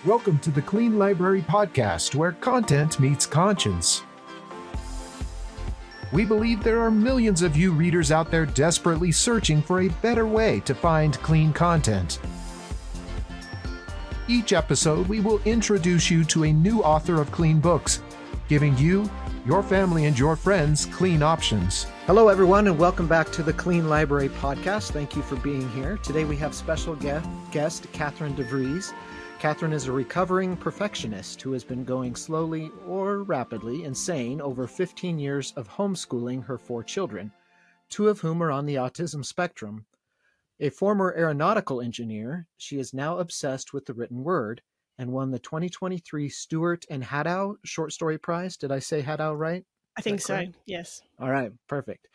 Welcome to the Clean Library Podcast, where content meets conscience. We believe there are millions of you readers out there desperately searching for a better way to find clean content. Each episode, we will introduce you to a new author of clean books, giving you, your family, and your friends clean options. Hello, everyone, and welcome back to the Clean Library Podcast. Thank you for being here. Today we have special guest Cathryn Devries. Cathryn is a recovering perfectionist who has been going slowly or rapidly insane over 15 years of homeschooling her 4 children, 2 of whom are on the autism spectrum. A former aeronautical engineer, she is now obsessed with the written word and won the 2023 Stewart and Hadow Short Story Prize. Did I say Hadow right? I think so, yes. All right, perfect.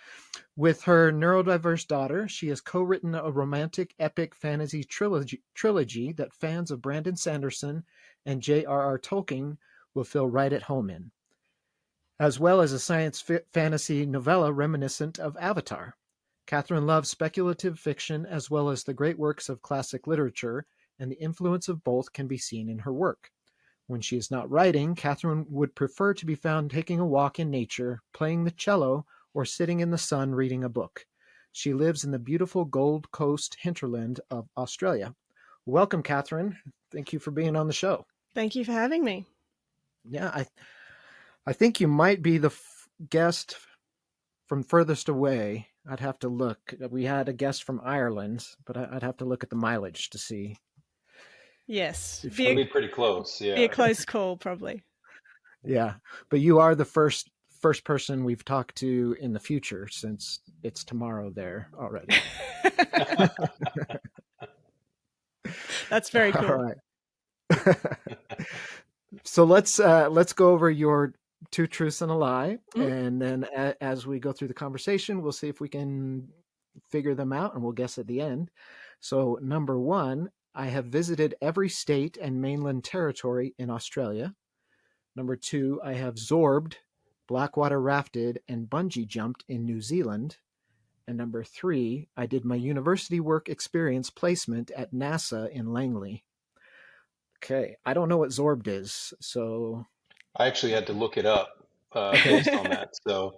With her neurodiverse daughter, she has co-written a romantic epic fantasy trilogy that fans of Brandon Sanderson and J.R.R. Tolkien will feel right at home in, as well as a science fantasy novella reminiscent of Avatar. Cathryn loves speculative fiction as well as the great works of classic literature, and the influence of both can be seen in her work. When she is not writing, Cathryn would prefer to be found taking a walk in nature, playing the cello, or sitting in the sun reading a book. She lives in the beautiful Gold Coast hinterland of Australia. Welcome, Cathryn. Thank you for being on the show. Thank you for having me. Yeah, I think you might be the guest from furthest away. I'd have to look. We had a guest from Ireland, but I'd have to look at the mileage to see. Yes. It'll be pretty close, yeah. Be a close call, probably. Yeah, but you are the first person we've talked to in the future, since it's tomorrow there already. That's very cool. All right. So let's go over your 2 truths and a lie, and then as we go through the conversation, we'll see if we can figure them out, and we'll guess at the end. So number 1, I have visited every state and mainland territory in Australia. Number 2, I have zorbed, blackwater rafted, and bungee jumped in New Zealand. And number 3, I did my university work experience placement at NASA in Langley. Okay, I don't know what zorbed is, so... I actually had to look it up based on that. So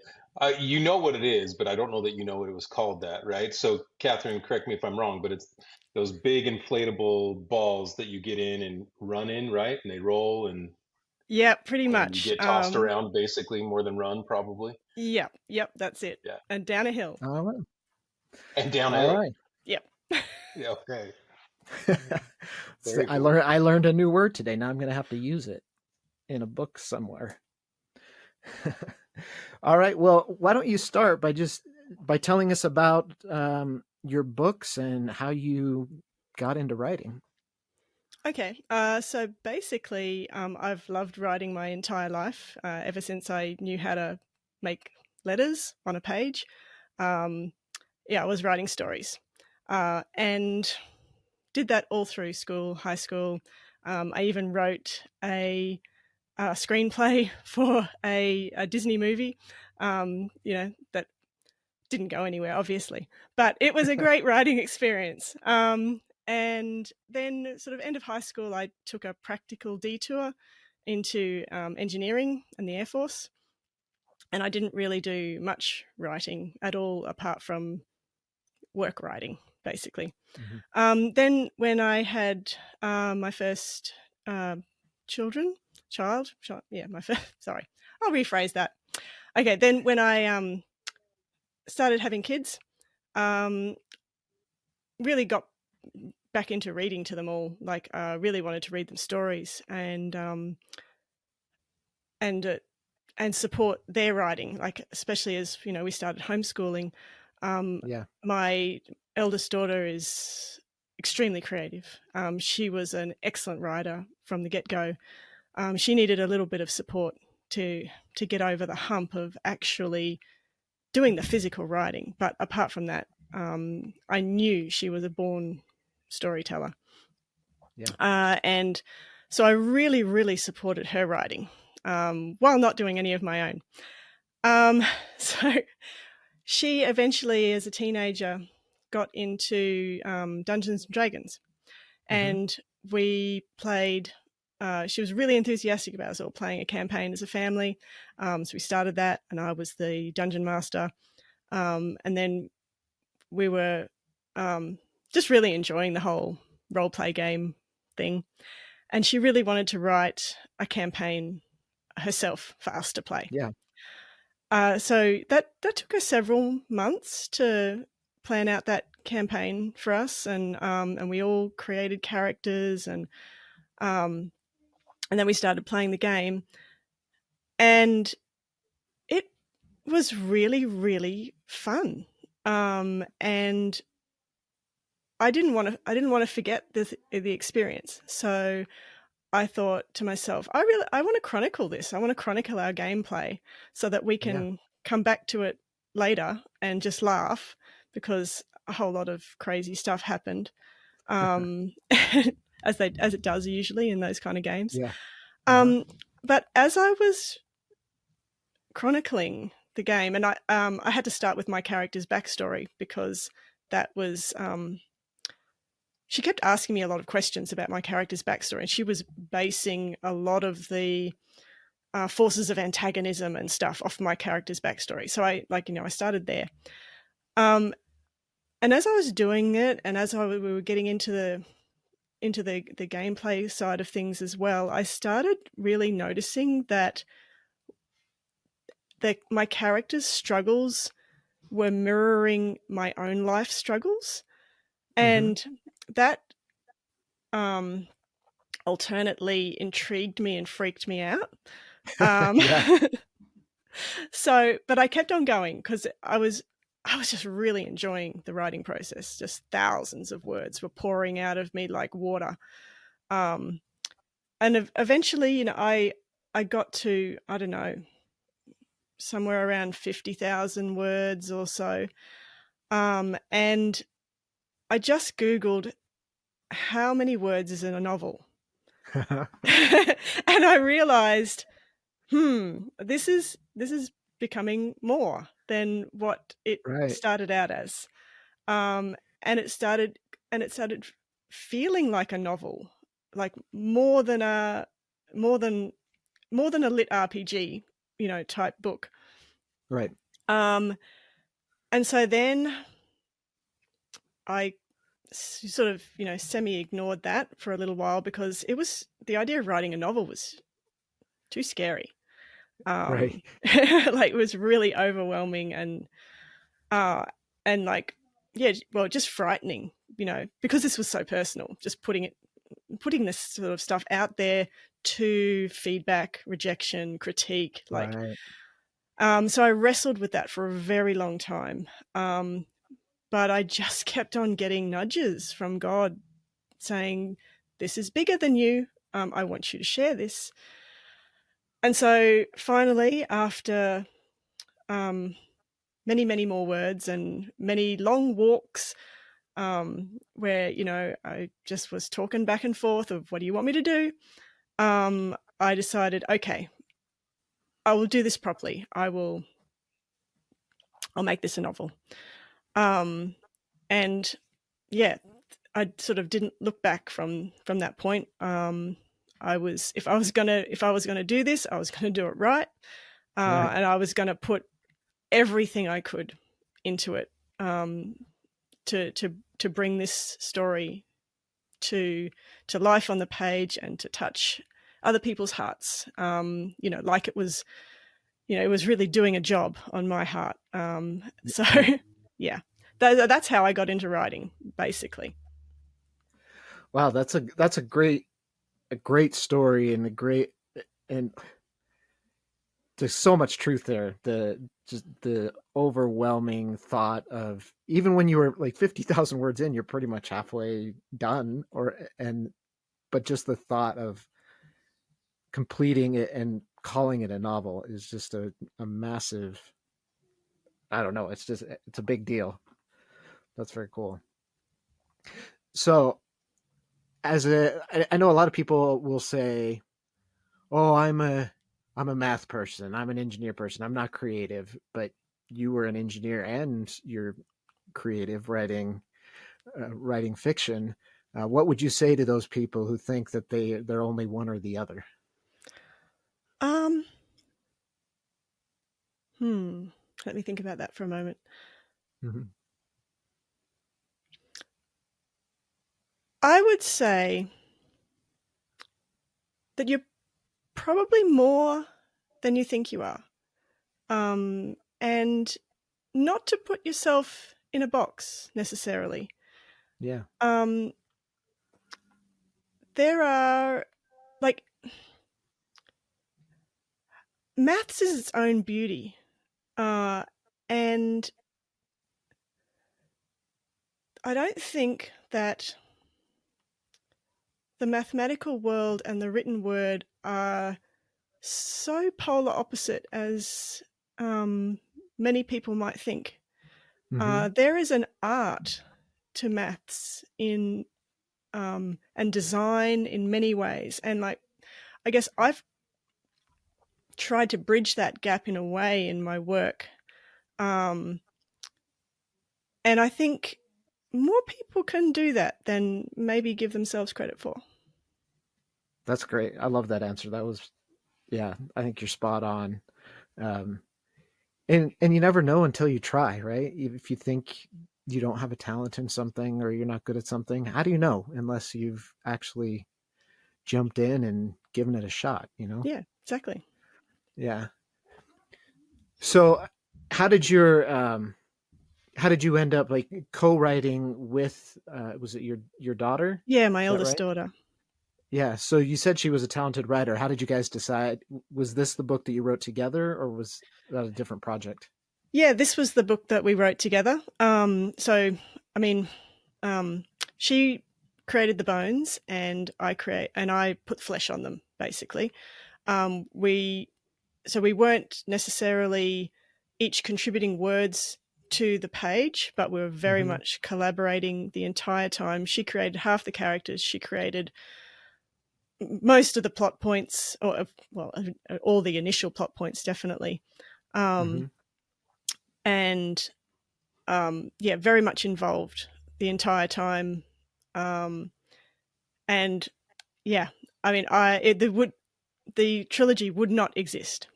you know what it is, but I don't know that you know what it was called that, right? So Cathryn, correct me if I'm wrong, but it's those big inflatable balls that you get in and run in, right? And they roll and... Yeah, pretty much. You get tossed around basically more than run, probably. Yep, that's it. Yeah. And down a hill. All right. And down a All hill. right. Yep. Yeah, okay. So I learned a new word today. Now I'm going to have to use it in a book somewhere. All right. Well, why don't you start by telling us about your books and how you got into writing? Okay. So basically, I've loved writing my entire life, ever since I knew how to make letters on a page. I was writing stories, and did that all through school, high school. I even wrote a screenplay for a Disney movie, that didn't go anywhere, obviously, but it was a great writing experience. And then sort of end of high school, I took a practical detour into engineering and the Air Force. And I didn't really do much writing at all, apart from work writing, basically. Mm-hmm. Then when I had my first child, my first, sorry, I'll rephrase that. Okay, then when I started having kids, really got back into reading to them all. Like, really wanted to read them stories and support their writing. Like, especially as we started homeschooling. My eldest daughter is extremely creative. She was an excellent writer from the get-go. She needed a little bit of support to get over the hump of actually doing the physical writing. But apart from that, I knew she was a born storyteller. And so I really, really supported her writing, while not doing any of my own. So she eventually, as a teenager, got into Dungeons and Dragons, and we played she was really enthusiastic about us all playing a campaign as a family. So we started that, and I was the dungeon master. And then we were just really enjoying the whole role play game thing. And she really wanted to write a campaign herself for us to play. Yeah. So that took us several months to plan out that campaign for us, and we all created characters, and then we started playing the game, and it was really, really fun. And I didn't want to forget the experience. So I thought to myself, I want to chronicle this. I want to chronicle our gameplay so that we can come back to it later and just laugh, because a whole lot of crazy stuff happened, as it does usually in those kind of games. Yeah. But as I was chronicling the game, and I had to start with my character's backstory, because that was she kept asking me a lot of questions about my character's backstory, and she was basing a lot of the forces of antagonism and stuff off my character's backstory. So I started there. And as I was doing it, and as we were getting into the gameplay side of things as well, I started really noticing that my character's struggles were mirroring my own life struggles. And that alternately intrigued me and freaked me out. So, but I kept on going, because I was just really enjoying the writing process. Just thousands of words were pouring out of me like water. And eventually, I got to, I don't know, somewhere around 50,000 words or so. And I just Googled, how many words is in a novel? And I realized, this is becoming more than what it started out as. And it started feeling like a novel, like more than a lit RPG, type book. Right. And so then I sort of, semi-ignored that for a little while, because the idea of writing a novel was too scary. Right. Like, it was really overwhelming and just frightening, because this was so personal, just putting this sort of stuff out there to feedback, rejection, critique, like. Right. So I wrestled with that for a very long time. But I just kept on getting nudges from God saying, this is bigger than you. I want you to share this. And so finally, after many, many more words and many long walks, where, I just was talking back and forth of, what do you want me to do? I decided, okay, I will do this properly. I'll make this a novel. And yeah, I sort of didn't look back from that point. If I was gonna do this, I was gonna do it right. And I was gonna put everything I could into it, to bring this story to life on the page, and to touch other people's hearts. Like it was, it was really doing a job on my heart. So yeah. That's how I got into writing, basically. Wow, that's a great story, and there's so much truth there. The overwhelming thought of, even when you were like 50,000 words in, you're pretty much halfway done, but just the thought of completing it and calling it a novel is just a massive, I don't know, it's a big deal. That's very cool. So, I know a lot of people will say, "Oh, I'm a math person. I'm an engineer person. I'm not creative." But you were an engineer and you're creative, writing fiction. What would you say to those people who think that they're only one or the other? Um, Let me think about that for a moment. Mm-hmm. I would say that you're probably more than you think you are. And not to put yourself in a box necessarily. Yeah. Um, there are, like, maths is its own beauty. And I don't think that the mathematical world and the written word are so polar opposite as many people might think. Mm-hmm. There is an art to maths and design in many ways, and like I guess I've tried to bridge that gap in a way in my work, and I think more people can do that than maybe give themselves credit for. That's great. I love that answer. That was, yeah, I think you're spot on. Um, and you never know until you try, right? If you think you don't have a talent in something or you're not good at something, how do you know unless you've actually jumped in and given it a shot, you know? Yeah, exactly. Yeah. So how did you end up like co-writing with was it your daughter? Yeah, my Is that eldest right? daughter. Yeah. So you said she was a talented writer. How did you guys decide? Was this the book that you wrote together or was that a different project? Yeah, this was the book that we wrote together. So I mean, um, she created the bones, and I put flesh on them. Basically, we we weren't necessarily each contributing words to the page, but we were very Mm-hmm. much collaborating the entire time. She created half the characters. She created most of the plot points, or well, all the initial plot points, definitely. Mm-hmm. Um, and yeah, very much involved the entire time. Um, and yeah, I mean, the trilogy would not exist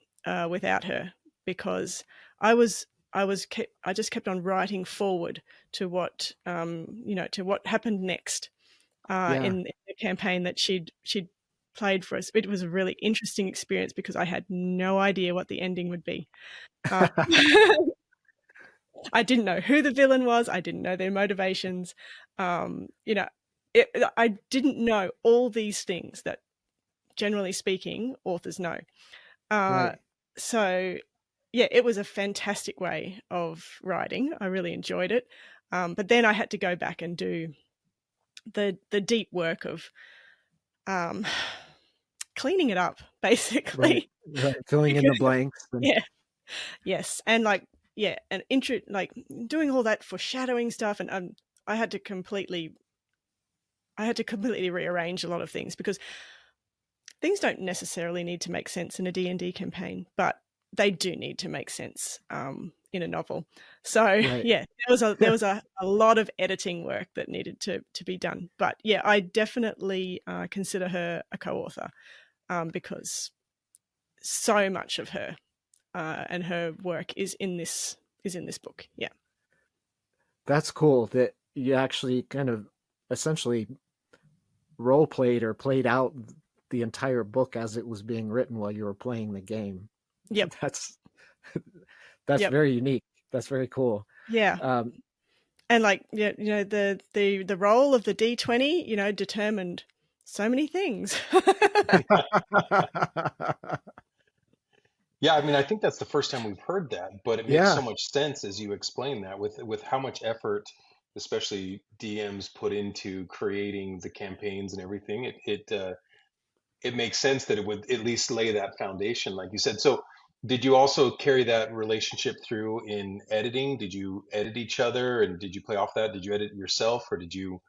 without her, because I was I just kept on writing forward to what to what happened next Yeah. in the campaign that she'd played for us. It was a really interesting experience because I had no idea what the ending would be. Uh, I didn't know who the villain was. I didn't know their motivations. You know, I didn't know all these things that, generally speaking, authors know. Uh, Right. so, yeah, it was a fantastic way of writing. I really enjoyed it. But then I had to go back and do the deep work of um, cleaning it up, Right. basically. Right. Filling in the Because, blanks and yeah, yes, and like yeah, and like doing all that foreshadowing stuff, and I had to completely I had to completely rearrange a lot of things, because things don't necessarily need to make sense in a D&D campaign, but they do need to make sense in a novel. So right. yeah, there was a lot of editing work that needed to be done. But yeah, I definitely consider her a co-author, because so much of her and her work is in this book. Yeah. That's cool that you actually kind of essentially role played or played out the entire book as it was being written while you were playing the game. Yep. That's that's Yep. very unique. That's very cool. Yeah. Um, And like, yeah, the role of the D20, determined so many things. Yeah, I mean, I think that's the first time we've heard that, but it makes yeah, so much sense as you explain that with how much effort, especially DMs put into creating the campaigns and everything. It makes sense that it would at least lay that foundation, like you said. So, did you also carry that relationship through in editing? Did you edit each other, and did you play off that? Did you edit yourself, or did you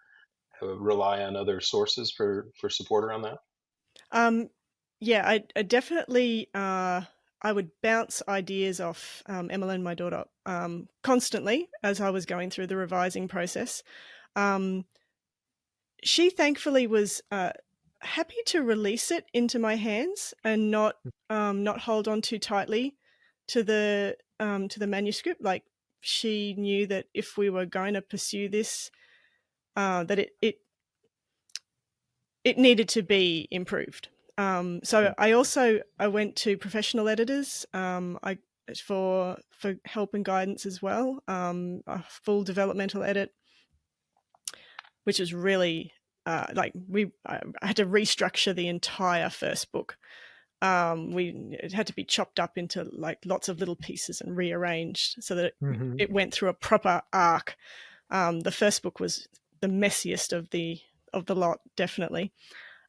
rely on other sources for support around that? um, yeah, I definitely I would bounce ideas off Emmeline, my daughter, constantly as I was going through the revising process. Um, she thankfully was happy to release it into my hands and not hold on too tightly to the manuscript. Like, she knew that if we were going to pursue this, that it needed to be improved. So I went to professional editors for help and guidance as well. A full developmental edit, which was really I had to restructure the entire first book. It had to be chopped up into like lots of little pieces and rearranged so that it went through a proper arc. The first book was the messiest of the lot, definitely.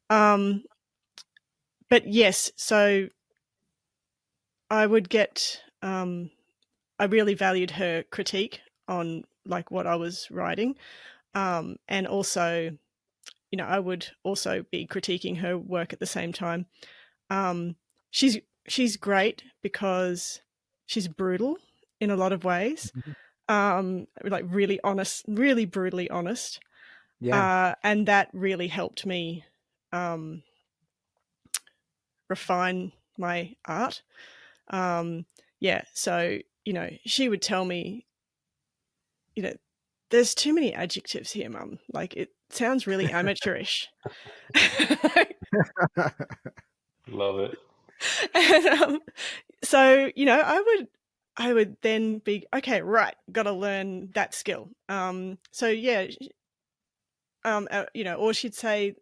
But yes, so I would get. I really valued her critique on like what I was writing, and also, I would also be critiquing her work at the same time. She's great because she's brutal in a lot of ways, like really honest, really brutally honest. Yeah. And that really helped me refine my art. So she would tell me, there's too many adjectives here, Mum. Like, it sounds really amateurish. Love it. And so I would then be okay, right, got to learn that skill. So yeah, or she'd say,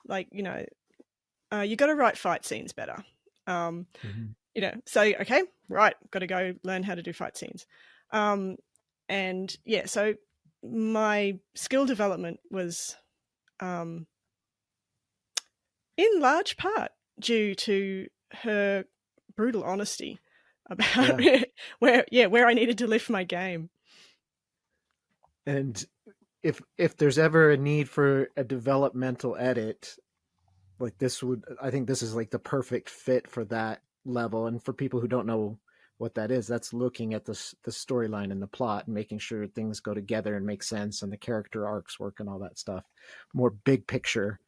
like, you got to write fight scenes better. So okay, right, got to go learn how to do fight scenes. And yeah, so my skill development was in large part due to her brutal honesty about where I needed to lift my game. And if there's ever a need for a developmental edit, like I think this is like the perfect fit for that level. And for people who don't know what that is, that's looking at the storyline and the plot and making sure things go together and make sense and the character arcs work and all that stuff. More big picture,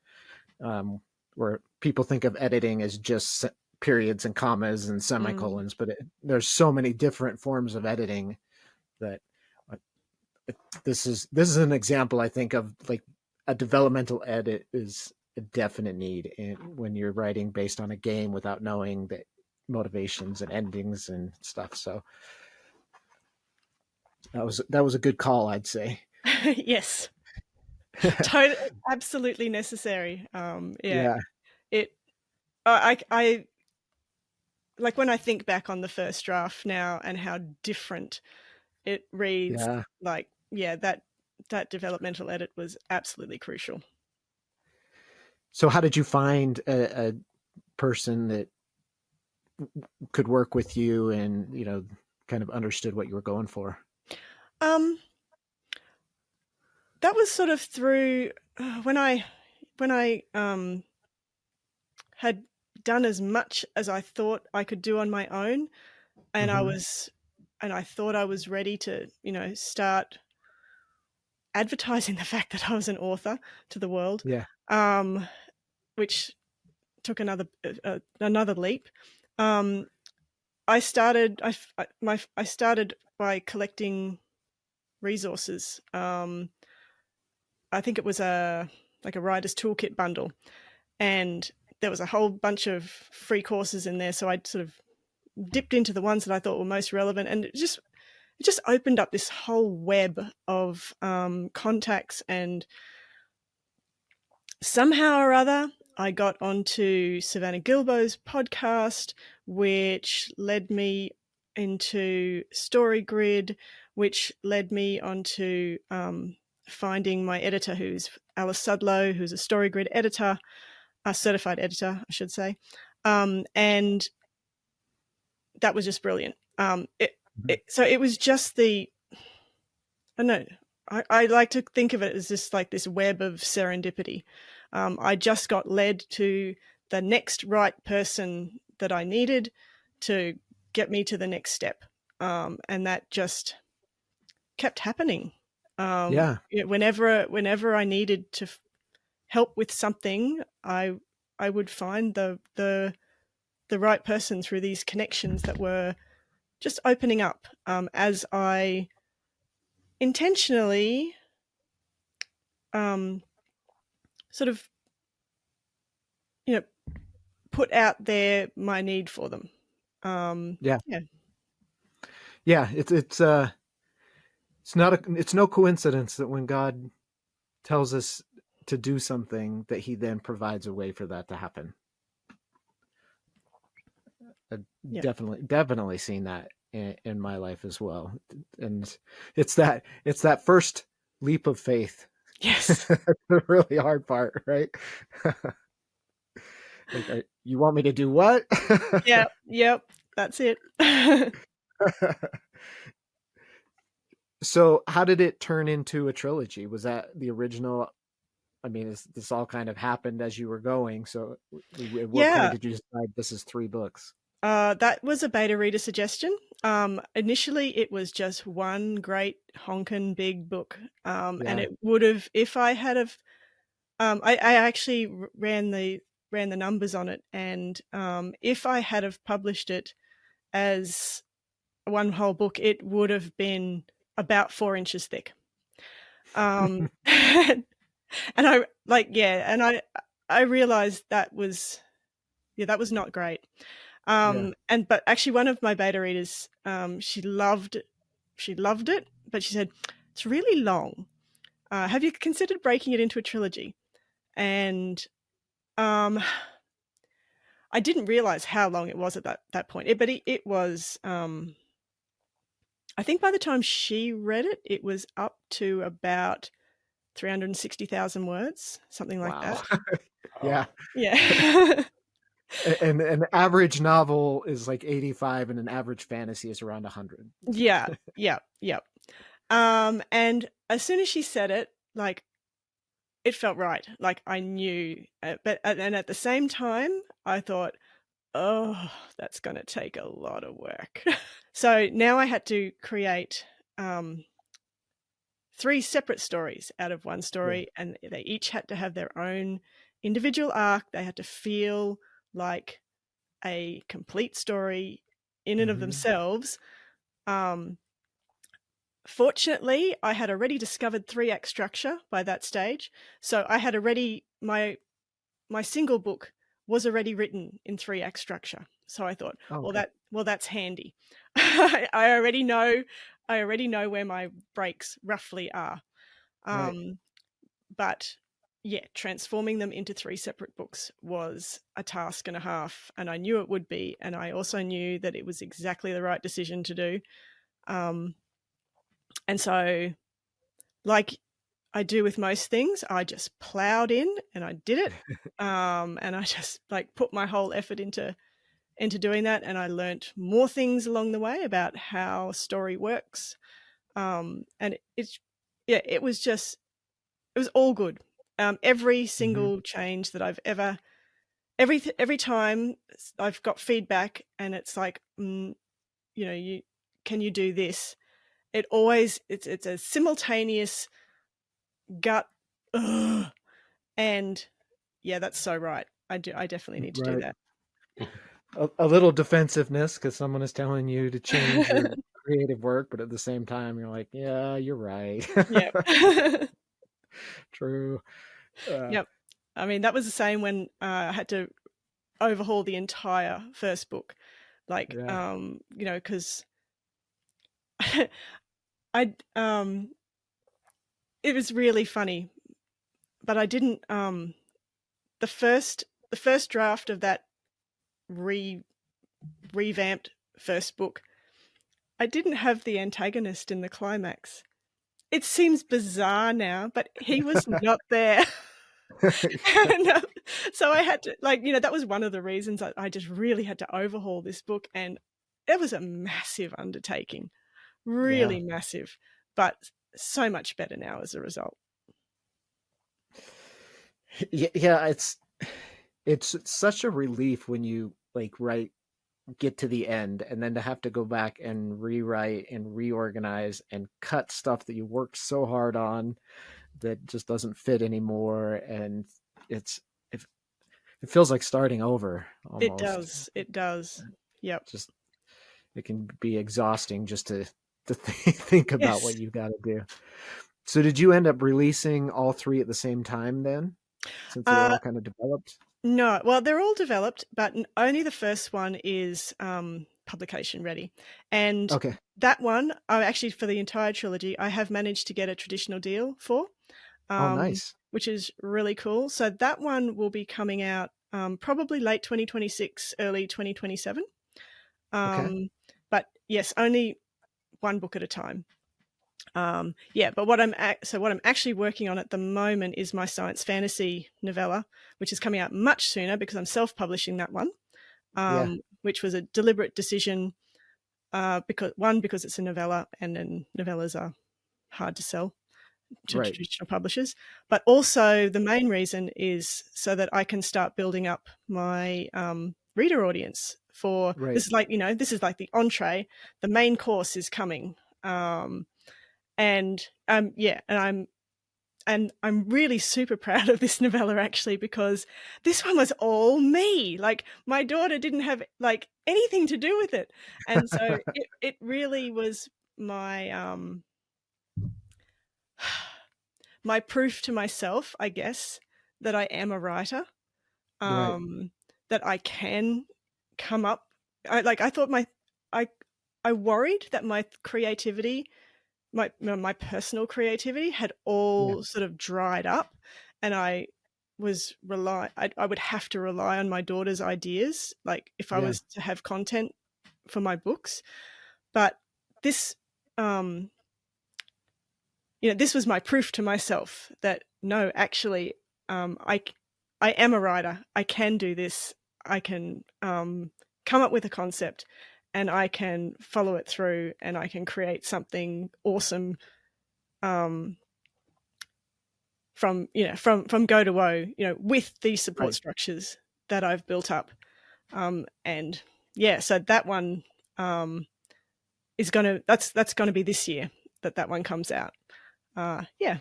where people think of editing as just periods and commas and semicolons, but there's so many different forms of editing that this is an example, I think, of like a developmental edit is a definite need when you're writing based on a game without knowing the motivations and endings and stuff. So that was a good call, I'd say. Yes. Totally, absolutely necessary. I like when I think back on the first draft now and how different it reads. That developmental edit was absolutely crucial. So how did you find a person that could work with you and kind of understood what you were going for? That was sort of through when I had done as much as I thought I could do on my own, and I thought I was ready to start advertising the fact that I was an author to the world. Which took another leap. I started by collecting resources. I think it was a writer's toolkit bundle, and there was a whole bunch of free courses in there. So I sort of dipped into the ones that I thought were most relevant, and it just opened up this whole web of contacts. And somehow or other, I got onto Savannah Gilbo's podcast, which led me into StoryGrid, which led me onto finding my editor, who's Alice Sudlow, who's a StoryGrid editor, a certified editor, I should say. And that was just brilliant. So it was just I don't know, I like to think of it as just like this web of serendipity. I just got led to the next right person that I needed to get me to the next step. And that just kept happening. Whenever I needed to help with something, I would find the right person through these connections that were just opening up, as I intentionally sort of, put out there my need for them. Yeah. Yeah. Yeah. It's no coincidence that when God tells us to do something, that he then provides a way for that to happen. I've Yeah. definitely seen that in my life as well. And it's that first leap of faith. Yes. The really hard part, right? Like, you want me to do what? Yeah. Yep. That's it. So how did it turn into a trilogy? Was that the original? I mean, this all kind of happened as you were going. So at what point Yeah. did you decide this is 3 books? That was a beta reader suggestion. Initially, it was just one great honkin' big book, and Yeah. it would have, if I had have, I actually ran the numbers on it, and if I had have published it as one whole book, it would have been about 4 inches thick. And I I realized that was not great. Yeah. But actually one of my beta readers, she loved it, but she said, "It's really long. Have you considered breaking it into a trilogy?" And I didn't realize how long it was at that point. It was, I think by the time she read it, it was up to about 360,000 words, something like Wow. that. Yeah. Yeah. And an average novel is like 85 and an average fantasy is around 100. Yeah. Yeah. Yeah. And as soon as she said it, like, it felt right. Like I knew, and at the same time, I thought, oh, that's going to take a lot of work. So now I had to create 3 separate stories out of one story, Yeah. and they each had to have their own individual arc. They had to feel like a complete story in and of themselves. Fortunately, I had already discovered 3-act structure by that stage, so I had already my single book was already written in 3-act structure. So I thought, Oh, well, okay. that's handy. I already know where my breaks roughly are. Right. But yeah, transforming them into 3 separate books was a task and a half, and I knew it would be, and I also knew that it was exactly the right decision to do. And so, like I do with most things, I just plowed in and I did it. And I just like put my whole effort into doing that, and I learnt more things along the way about how story works. And it was all good. Every single change that I've ever, every time I've got feedback and it's like, you can you do this? It always, it's a simultaneous gut, ugh, and yeah, that's so right. I definitely need to do Right. that. A little defensiveness because someone is telling you to change your creative work, but at the same time, you're like, yeah, you're right. Yep. True. Yep. I mean, that was the same when I had to overhaul the entire first book. Like, Yeah. because I it was really funny, but I didn't the first draft of that revamped first book, I didn't have the antagonist in the climax. It seems bizarre now, but he was not there. And, so I had to, like, that was one of the reasons I just really had to overhaul this book, and it was a massive undertaking, Yeah. really massive, but so much better now as a result. Yeah, it's such a relief when you like get to the end and then to have to go back and rewrite and reorganize and cut stuff that you worked so hard on that just doesn't fit anymore, and it's it, it feels like starting over It almost. does. It does. Yep. Just it can be exhausting just to think about what Yes. you've got to do. So did you end up releasing all three at the same time then, since they were Uh, all kind of developed? no, well, they're all developed, but only the first one is publication ready. And Okay. that one, I actually, for the entire trilogy, I have managed to get a traditional deal for, Oh, nice. which is really cool. So that one will be coming out probably late 2026, early 2027. Okay. But yes, only one book at a time. Yeah, but what I'm actually working on at the moment is my science fantasy novella, which is coming out much sooner because I'm self-publishing that one, Yeah. which was a deliberate decision because it's a novella, and then novellas are hard to sell to Right. traditional publishers. But also the main reason is so that I can start building up my reader audience for Right. this is like, this is like the entree. The main course is coming. And yeah, and I'm really super proud of this novella actually, because this one was all me. Like my daughter didn't have like anything to do with it. And so it really was my my proof to myself, I guess, that I am a writer, Right. that I can come up. I thought I I worried that my creativity, my personal creativity, had Yeah. all sort of dried up, and I would have to rely on my daughter's ideas, like if I Yeah. was to have content for my books. But this, um, this was my proof to myself that no, actually, I am a writer. I can do this. I can come up with a concept, and I can follow it through, and I can create something awesome um, from go to woe, with these support Right. structures that I've built up. And yeah, so that one is that's gonna be this year that one comes out. Yeah,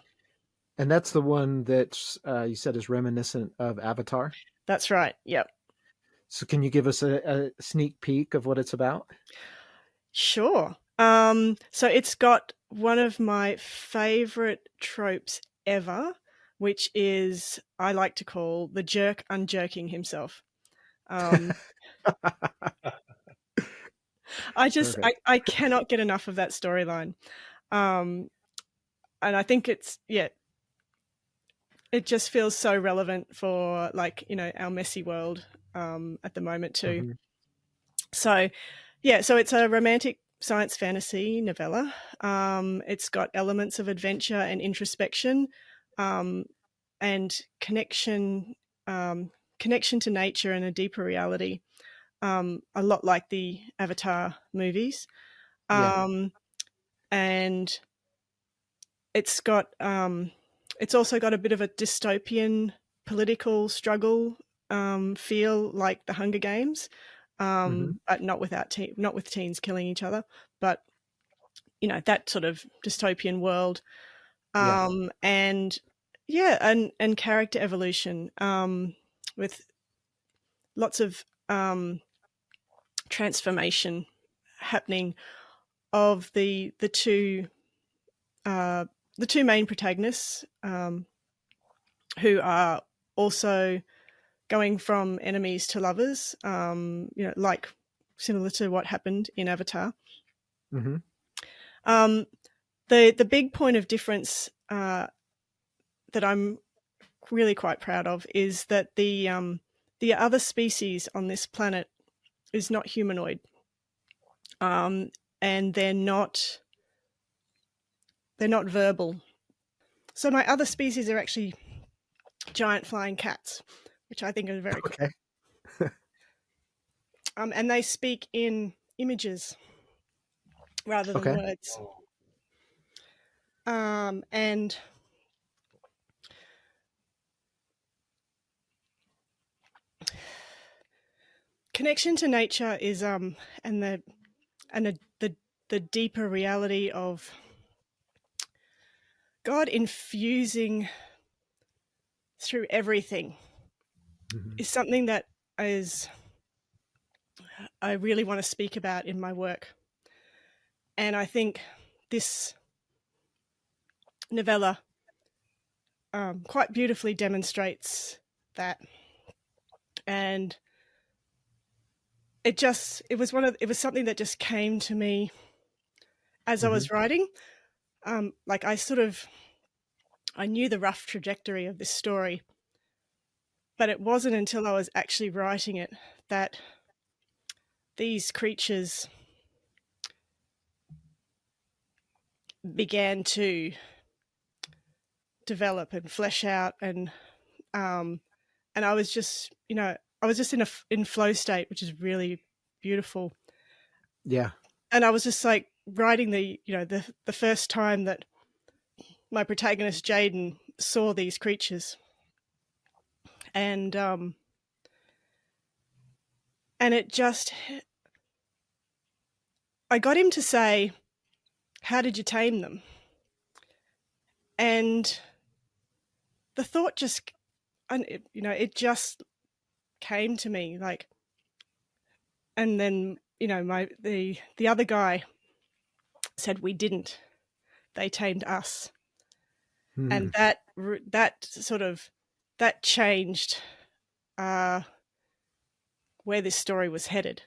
And that's the one that you said is reminiscent of Avatar. that's right. Yep. So can you give us a sneak peek of what it's about? Sure. So it's got one of my favorite tropes ever, which is I like to call the jerk unjerking himself. Um, Perfect. I cannot get enough of that storyline. Um, and I think it just feels so relevant for like, our messy world at the moment too. Hmm. So yeah, so it's a romantic science fantasy novella. It's got elements of adventure and introspection, um, and connection to nature and a deeper reality. A lot like the Avatar movies. Yeah. And it's got it's also got a bit of a dystopian political struggle feel, like the Hunger Games, Hmm. but not with teens killing each other, but that sort of dystopian world, Yeah. and yeah, and character evolution, with lots of transformation happening of uh, the two main protagonists, who are also going from enemies to lovers, like similar to what happened in Avatar. Hmm. Um, the big point of difference that I'm really quite proud of is that the other species on this planet is not humanoid, and they're not verbal. So my other species are actually giant flying cats, which I think are very cool. Okay. And they speak in images rather than Okay. words. And connection to nature is and the deeper reality of God infusing through everything is something that I really want to speak about in my work. And I think this novella quite beautifully demonstrates that. And it was something that just came to me as I was writing. Like I knew the rough trajectory of this story, but it wasn't until I was actually writing it that these creatures began to develop and flesh out, and I was just, in flow state, which is really beautiful. Yeah. And I was just like writing the first time that my protagonist Jaden saw these creatures, and it just, I got him to say, "How did you tame them?" And the thought just, it just came to me, like, and then the other guy said, "We didn't. They tamed us." And that changed where this story was headed.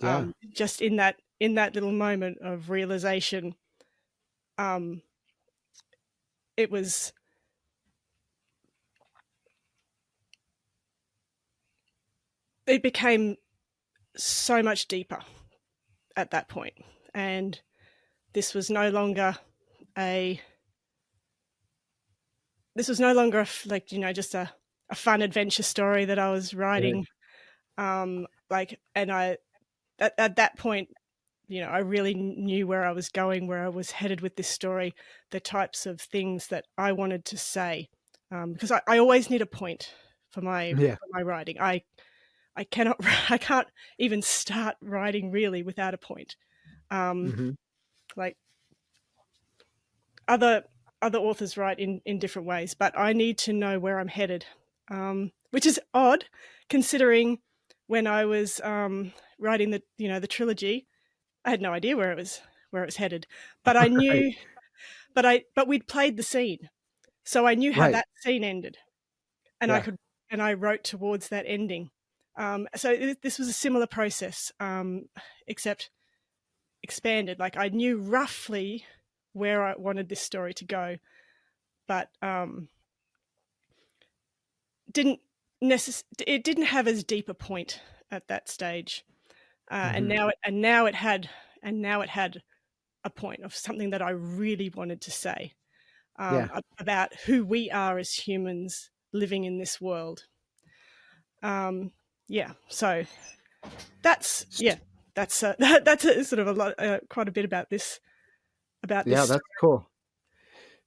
Yeah. Just in that little moment of realization, it became so much deeper at that point, and this was no longer just a fun adventure story that I was writing. And I, at that point, I really knew where I was going, where I was headed with this story, the types of things that I wanted to say, because I always need a point for my writing. I can't even start writing really without a point. Like other authors write in different ways, but I need to know where I'm headed, which is odd considering when I was writing the trilogy, I had no idea where it was headed, but I knew, but we'd played the scene, so I knew how that scene ended, and I wrote towards that ending. So this was a similar process, except expanded. Like I knew roughly where I wanted this story to go, but it didn't have as deep a point at that stage, and now it had a point of something that I really wanted to say, about who we are as humans living in this world. So that's that's a sort of a lot, quite a bit about this. Yeah, that's cool.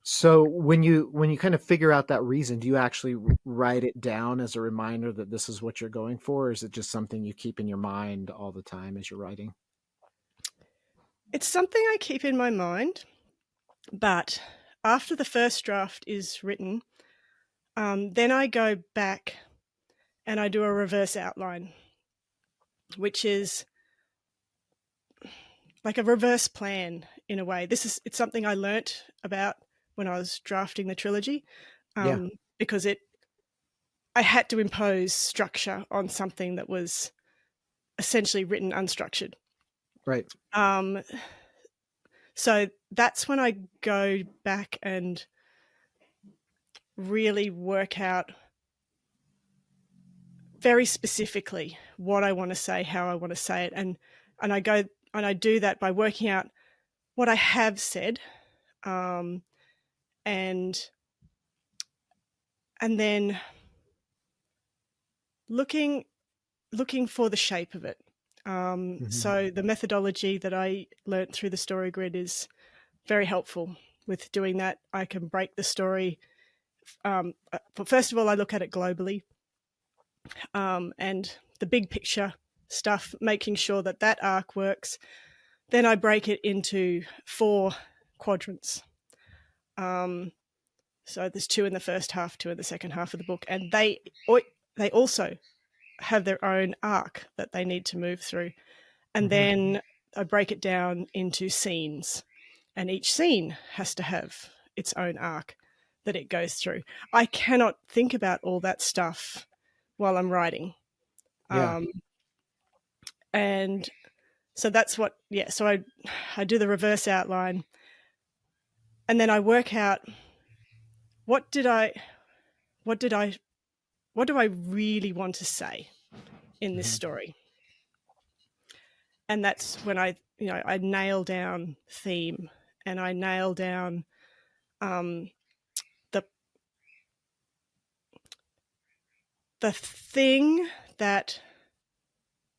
So when you kind of figure out that reason, do you actually write it down as a reminder that this is what you're going for, or is it just something you keep in your mind all the time as you're writing? It's something I keep in my mind, but after the first draft is written, then I go back and I do a reverse outline, which is like a reverse plan in a way. It's something I learnt about when I was drafting the trilogy, because I had to impose structure on something that was essentially written unstructured. Right. So that's when I go back and really work out very specifically what I want to say, how I want to say it, and I do that by working out what I have said, and then looking for the shape of it. So the methodology that I learnt through the story grid is very helpful with doing that. I can break the story. First of all, I look at it globally, and the big picture stuff, making sure that arc works. Then I break it into 4 quadrants. So there's 2 in the first half, 2 in the second half of the book, and they also have their own arc that they need to move through. And then I break it down into scenes, and each scene has to have its own arc that it goes through. I cannot think about all that stuff while I'm writing. Yeah. And so that's what, so I do the reverse outline, and then I work out what do I really want to say in this story. And that's when I nail down theme, and I nail down the thing that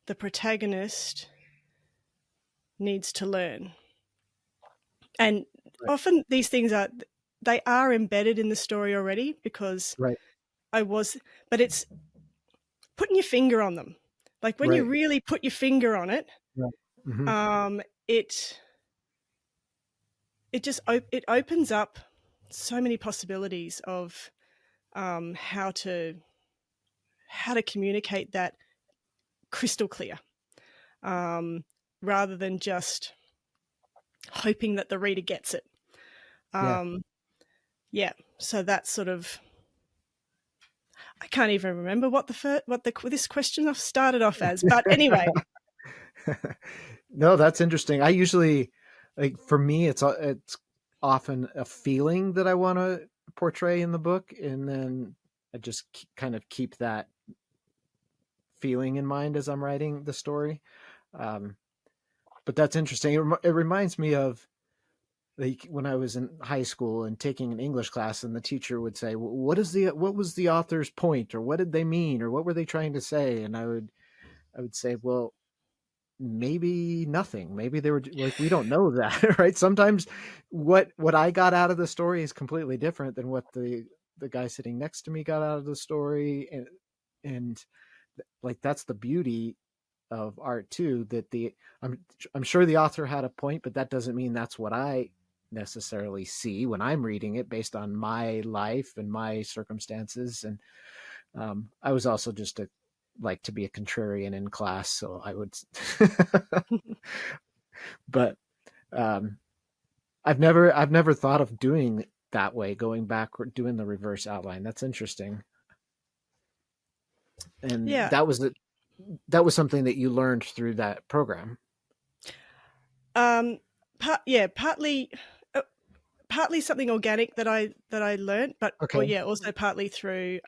the protagonist needs to learn. And often these things are embedded in the story already, because but it's putting your finger on them. Like when you really put your finger on it, it opens up so many possibilities of how to communicate that crystal clear, rather than just hoping that the reader gets it. So that's sort of, I can't even remember what this question started off as, but anyway. No, that's interesting. I usually, like, for me, it's often a feeling that I want to portray in the book, and then I just kind of keep that feeling in mind as I'm writing the story. But that's interesting. It reminds me of, like, when I was in high school and taking an English class, and the teacher would say, what was the author's point, or what did they mean, or what were they trying to say? And I would say, well, maybe nothing. Maybe they were like, we don't know that. Right? Sometimes what I got out of the story is completely different than what the guy sitting next to me got out of the story. And like, that's the beauty of art too, that I'm sure the author had a point, but that doesn't mean that's what I necessarily see when I'm reading it, based on my life and my circumstances. And I was also just like to be a contrarian in class, so I would but I've never thought of doing that way, going backward, doing the reverse outline. That's interesting. And that was something that you learned through that program. Partly something organic that I learned, but also partly through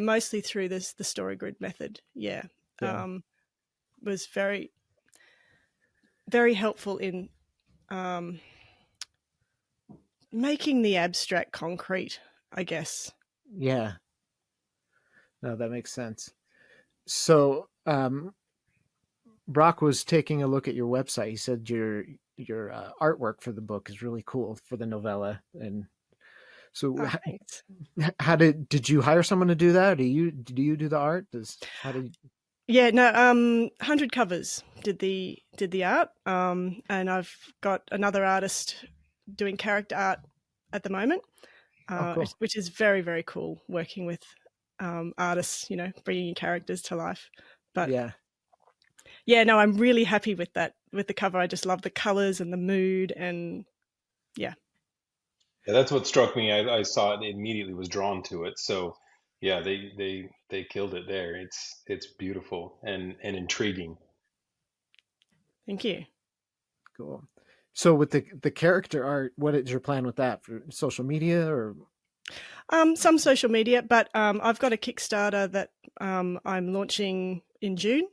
mostly through the story grid method. Was very, very helpful in making the abstract concrete, I guess. Yeah. No, that makes sense. So Brock was taking a look at your website. He said your artwork for the book is really cool, for the novella. And so how did you hire someone to do that? Or do you do the art? 100 Covers did the art, and I've got another artist doing character art at the moment, cool. Which is very, very cool, working with artists, bringing characters to life. But I'm really happy with the cover. I just love the colors and the mood, and that's what struck me. I saw it, immediately was drawn to it. So they killed it there. It's beautiful and intriguing. Thank you. Cool. So with the character art, what is your plan with that? For social media, or some social media, but I've got a Kickstarter that I'm launching in June,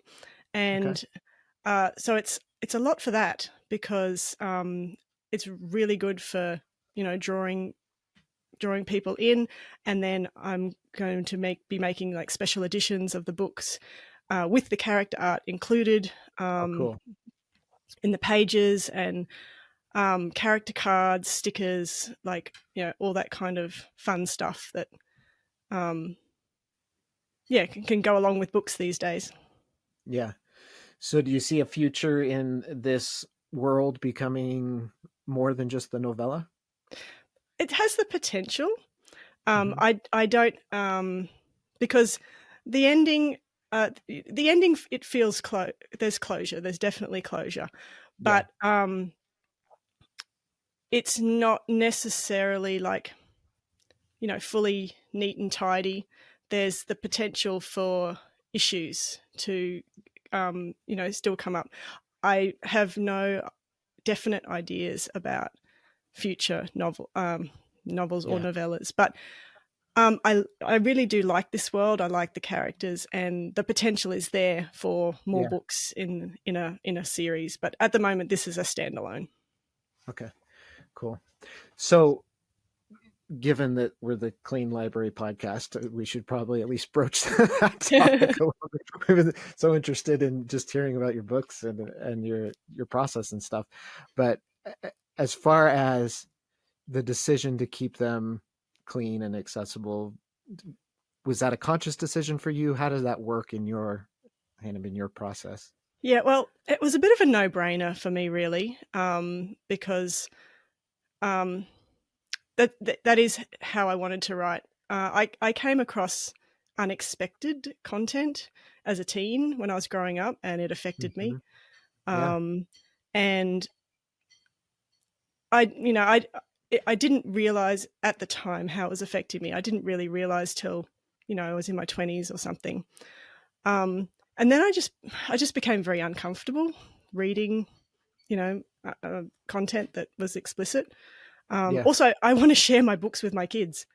and so it's a lot for that, because it's really good for drawing people in, and then I'm going to be making like special editions of the books with the character art included cool. in the pages, and character cards, stickers, like all that kind of fun stuff that can go along with books these days. Yeah. So do you see a future in this world becoming more than just the novella? it has the potential. Mhm. I don't because the ending it feels there's closure. There's definitely closure, Yeah. but it's not necessarily like, fully neat and tidy. There's the potential for issues to still come up. I have no definite ideas about future novels or Yeah. novellas, but I really do like this world. I like the characters, and the potential is there for more Yeah. books in a series. But at the moment, this is a standalone. Okay. Cool. So, given that we're the Clean Library podcast, we should probably at least broach that topic a little bit. We've been so interested in just hearing about your books and your process and stuff. But as far as the decision to keep them clean and accessible, was that a conscious decision for you? How does that work in your process? Yeah, well, it was a bit of a no-brainer for me, really, because um, that is how I wanted to write. I came across unexpected content as a teen when I was growing up, and it affected Mm-hmm. me. Yeah. Um, and I didn't realize at the time how it was affecting me. I didn't really realize till I was in my 20s or something. And then I just became very uncomfortable reading content that was explicit. Yeah. Also, I want to share my books with my kids,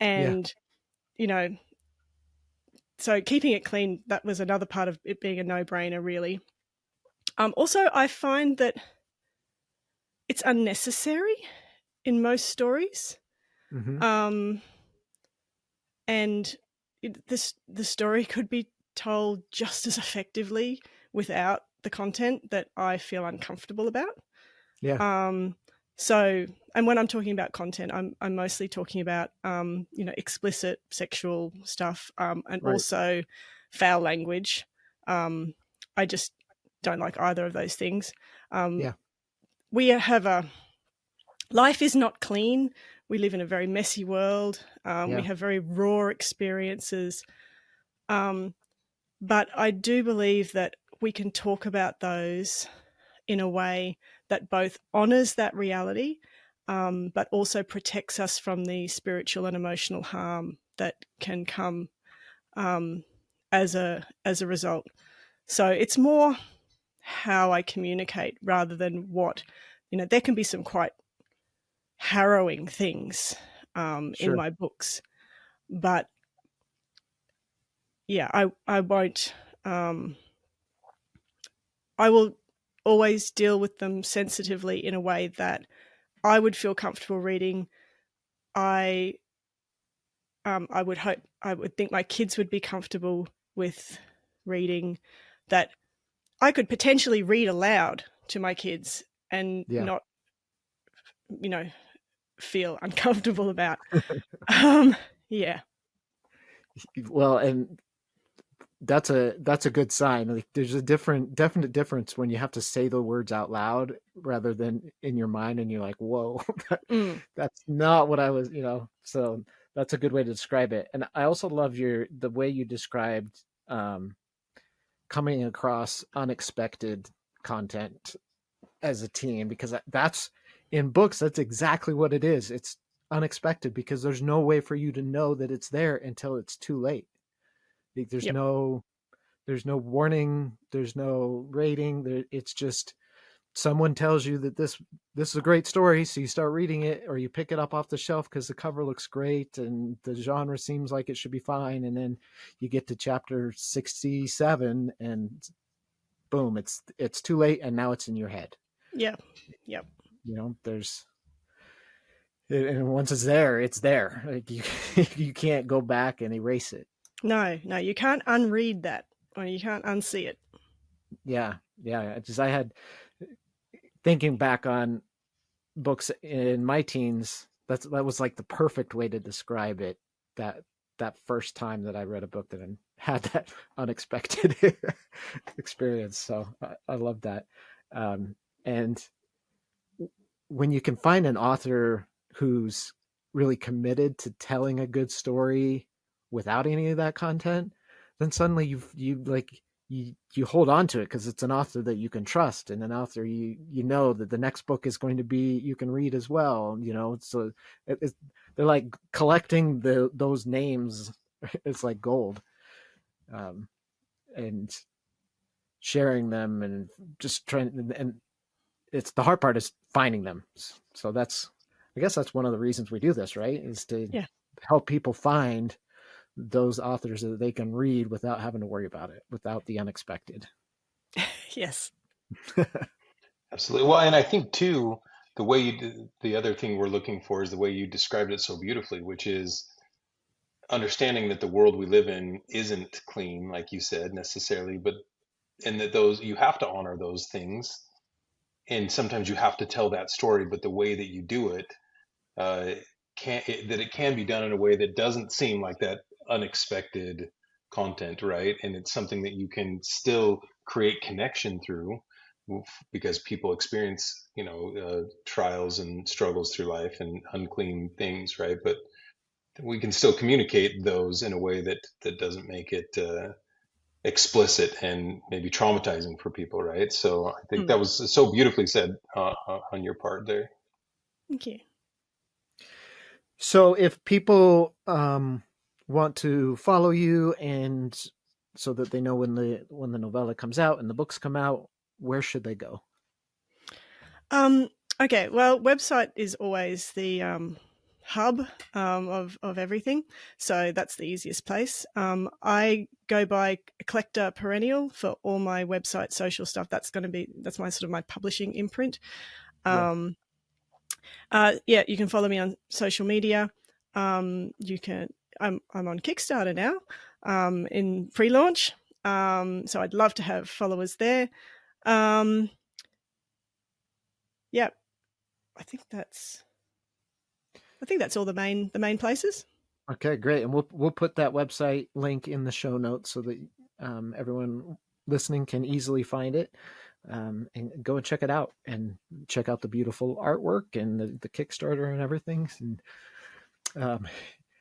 Yeah. and you know, so keeping it clean, that was another part of it being a no-brainer, really. Also, I find that it's unnecessary in most stories. Mm-hmm. Um, and the story could be told just as effectively without the content that I feel uncomfortable about. Yeah. Um, so, and when I'm talking about content, I'm mostly talking about explicit sexual stuff, and Right. also foul language. I just don't like either of those things. Um, Yeah. we have a life is not clean. We live in a very messy world. We Yeah. have very raw experiences. Um, but I do believe that we can talk about those in a way that both honors that reality, but also protects us from the spiritual and emotional harm that can come as a result. So it's more how I communicate rather than what there can be some quite harrowing things in Sure. my books, but yeah, I won't. I will always deal with them sensitively in a way that I would feel comfortable reading. I I would think my kids would be comfortable with reading, that I could potentially read aloud to my kids and Yeah. not, you know, feel uncomfortable about. Yeah, Well, and that's a good sign. Like, there's a definite difference when you have to say the words out loud rather than in your mind, and you're like, "Whoa, mm, that's not what I was." So that's a good way to describe it. And I also love the way you described um, coming across unexpected content as a teen, because that's in books. That's exactly what it is. It's unexpected because there's no way for you to know that it's there until it's too late. Like, yep, there's no warning, there's no rating. It's just someone tells you that this is a great story, so you start reading it, or you pick it up off the shelf because the cover looks great and the genre seems like it should be fine, and then you get to chapter 67 and boom, it's too late, and now it's in your head. yep, yep. There's and once it's there, it's there. Like, you can't go back and erase it. No, no, you can't unread that, or you can't unsee it. Yeah, yeah. I had, thinking back on books in my teens, that was like the perfect way to describe it. That that first time that I read a book that had that unexpected experience. So I love that. And when you can find an author whose really committed to telling a good story without any of that content, then suddenly you hold on to it because it's an author that you can trust, and an author you know that the next book is going to be you can read as well. So they're like collecting those names. It's like gold, and sharing them and just trying. And it's the hard part is finding them. So I guess that's one of the reasons we do this, right? Is to Yeah. help people find those authors that they can read without having to worry about it, without the unexpected. Yes. Absolutely. Well, and I think too, the other thing we're looking for is the way you described it so beautifully, which is understanding that the world we live in isn't clean, like you said, necessarily, but and that those you have to honor those things, and sometimes you have to tell that story, but the way that you do it, uh, that it can be done in a way that doesn't seem like that unexpected content, right? And it's something that you can still create connection through because people experience, trials and struggles through life and unclean things, right? But we can still communicate those in a way that doesn't make it explicit and maybe traumatizing for people, right? So I think that was so beautifully said on your part there. Thank you. So if people want to follow you and so that they know when the novella comes out and the books come out, where should they go? Okay, well, website is always the hub of everything, so that's the easiest place. I go by Collector Perennial for all my website social stuff. That's my sort of my publishing imprint. You can follow me on social media. I'm on Kickstarter now in pre-launch, so I'd love to have followers there. Yeah, I think that's all the main places. Okay, great, and we'll put that website link in the show notes so that everyone listening can easily find it, and go and check it out, and check out the beautiful artwork and the Kickstarter and everything. And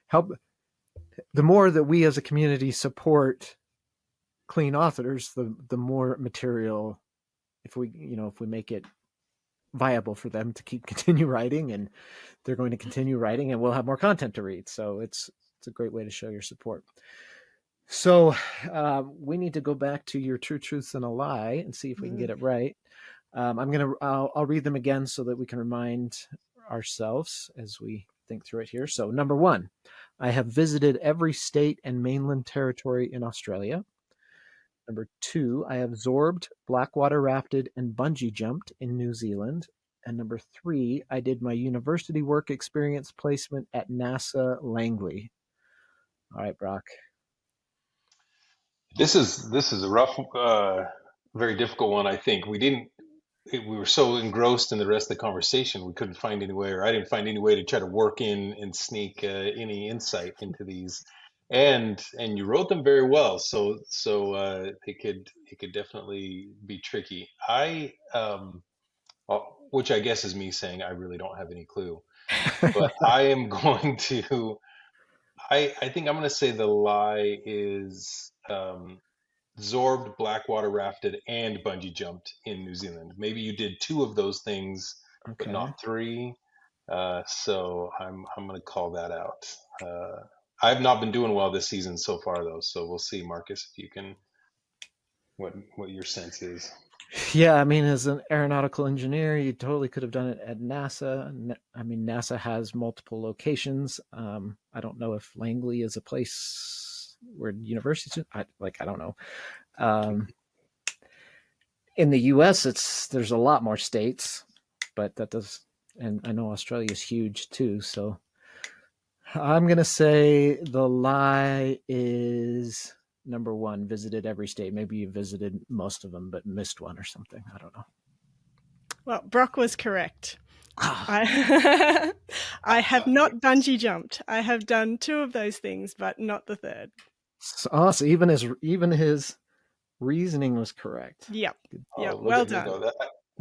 help. The more that we as a community support clean authors, the more material, if we make it viable for them to continue writing, and they're going to continue writing, and we'll have more content to read. So it's a great way to show your support. So we need to go back to your True Truths and a Lie and see if we can get it right. I'll read them again so that we can remind ourselves as we think through it here. So number 1, I have visited every state and mainland territory in Australia. Number 2, I absorbed, blackwater rafted, and bungee jumped in New Zealand. And number 3, I did my university work experience placement at NASA Langley. All right, Brock. This is a rough, very difficult one. I think we were so engrossed in the rest of the conversation, we couldn't find any way, or I didn't find any way to try to work in and sneak any insight into these. And you wrote them very well, so it could definitely be tricky. Which I guess is me saying I really don't have any clue, but I am going to. I think I'm going to say the lie is absorbed, blackwater rafted, and bungee jumped in New Zealand. Maybe you did 2 of those things, but Okay. not 3. So I'm going to call that out. I've not been doing well this season so far, though. So we'll see, Marcus, if you can, what your sense is. Yeah, I mean, as an aeronautical engineer, you totally could have done it at NASA. I mean, NASA has multiple locations. I don't know if Langley is a place where universities. I don't know. In the U.S., there's a lot more states, but and I know Australia is huge too. So I'm gonna say the lie is number 1, visited every state. Maybe you visited most of them, but missed one or something. I don't know. Well, Brock was correct. I have not bungee jumped. I have done 2 of those things, but not the 3rd. So even his reasoning was correct. Yep. Oh, Yep. look Well at me done. go.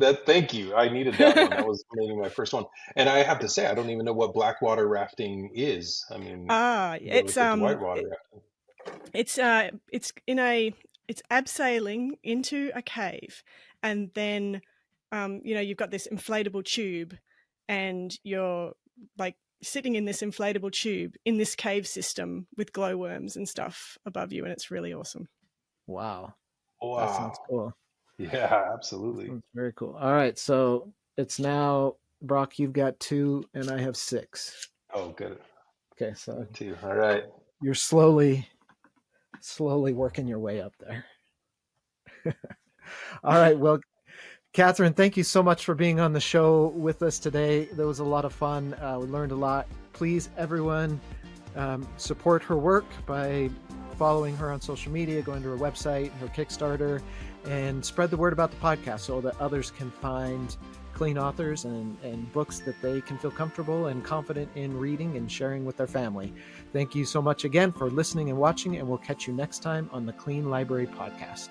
Thank you. I needed that one. That was maybe my first one. And I have to say, I don't even know what blackwater rafting is. I mean, but It's if it's whitewater rafting. it's in a it's abseiling into a cave, and then you've got this inflatable tube, and you're like sitting in this inflatable tube in this cave system with glowworms and stuff above you, and it's really awesome. Wow. That Wow. sounds cool. Yeah, absolutely. That's very cool. All right. So it's now, Brock, you've got 2 and I have 6. Oh, good. Okay. So 2. All right. you're slowly working your way up there. All right. Well, Cathryn, thank you so much for being on the show with us today. That was a lot of fun. We learned a lot. Please, everyone, support her work by following her on social media, going to her website, her Kickstarter, and spread the word about the podcast so that others can find clean authors and books that they can feel comfortable and confident in reading and sharing with their family. Thank you so much again for listening and watching, and we'll catch you next time on the Clean Library Podcast.